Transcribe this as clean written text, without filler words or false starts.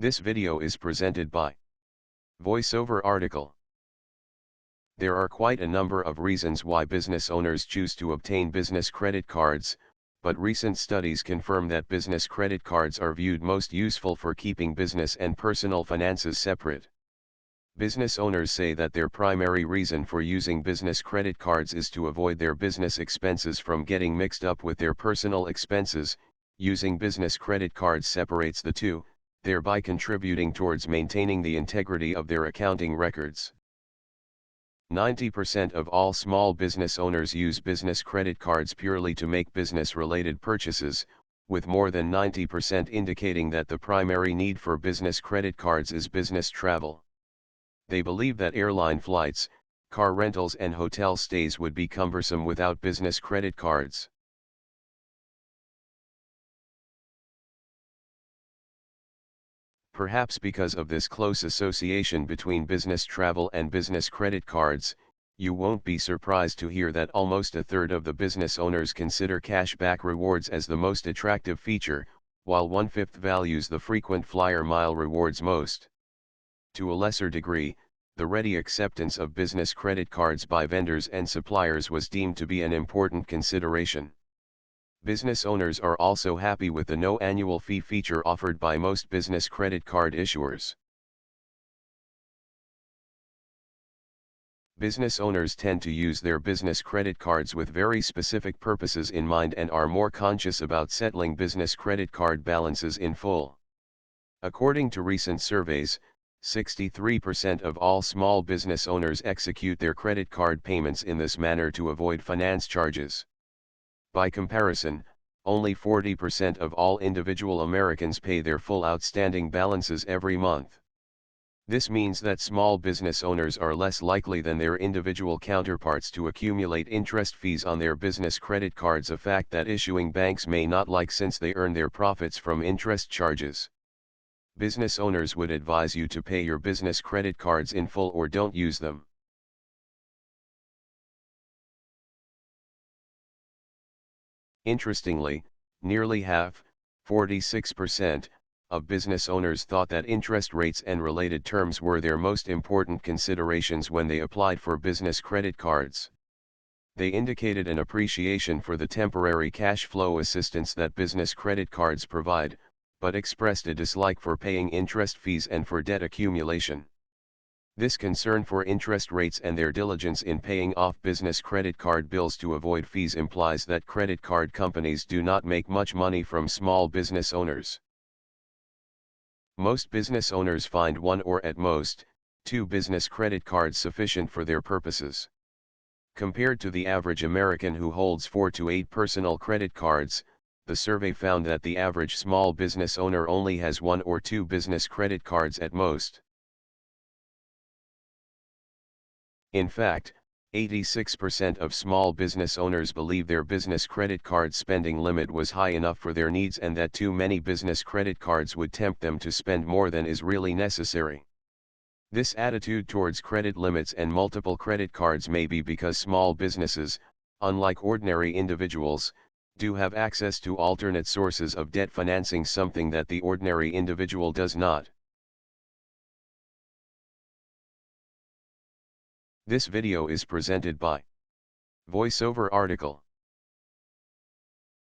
This video is presented by VoiceOver article. There are quite a number of reasons why business owners choose to obtain business credit cards, but recent studies confirm that business credit cards are viewed most useful for keeping business and personal finances separate. Business owners say that their primary reason for using business credit cards is to avoid their business expenses from getting mixed up with their personal expenses. Using business credit cards separates the two, thereby contributing towards maintaining the integrity of their accounting records. 90% of all small business owners use business credit cards purely to make business-related purchases, with more than 90% indicating that the primary need for business credit cards is business travel. They believe that airline flights, car rentals and hotel stays would be cumbersome without business credit cards. Perhaps because of this close association between business travel and business credit cards, you won't be surprised to hear that almost a third of the business owners consider cashback rewards as the most attractive feature, while 1/5 values the frequent flyer mile rewards most. To a lesser degree, the ready acceptance of business credit cards by vendors and suppliers was deemed to be an important consideration. Business owners are also happy with the no annual fee feature offered by most business credit card issuers. Business owners tend to use their business credit cards with very specific purposes in mind and are more conscious about settling business credit card balances in full. According to recent surveys, 63% of all small business owners execute their credit card payments in this manner to avoid finance charges. By comparison, only 40% of all individual Americans pay their full outstanding balances every month. This means that small business owners are less likely than their individual counterparts to accumulate interest fees on their business credit cards, a fact that issuing banks may not like since they earn their profits from interest charges. Business owners would advise you to pay your business credit cards in full or don't use them. Interestingly, nearly half, 46%, of business owners thought that interest rates and related terms were their most important considerations when they applied for business credit cards. They indicated an appreciation for the temporary cash flow assistance that business credit cards provide, but expressed a dislike for paying interest fees and for debt accumulation. This concern for interest rates and their diligence in paying off business credit card bills to avoid fees implies that credit card companies do not make much money from small business owners. Most business owners find one or at most, two business credit cards sufficient for their purposes. Compared to the average American who holds 4 to 8 personal credit cards, the survey found that the average small business owner only has 1 or 2 business credit cards at most. In fact, 86% of small business owners believe their business credit card spending limit was high enough for their needs and that too many business credit cards would tempt them to spend more than is really necessary. This attitude towards credit limits and multiple credit cards may be because small businesses, unlike ordinary individuals, do have access to alternate sources of debt financing, something that the ordinary individual does not. This video is presented by VoiceOver article.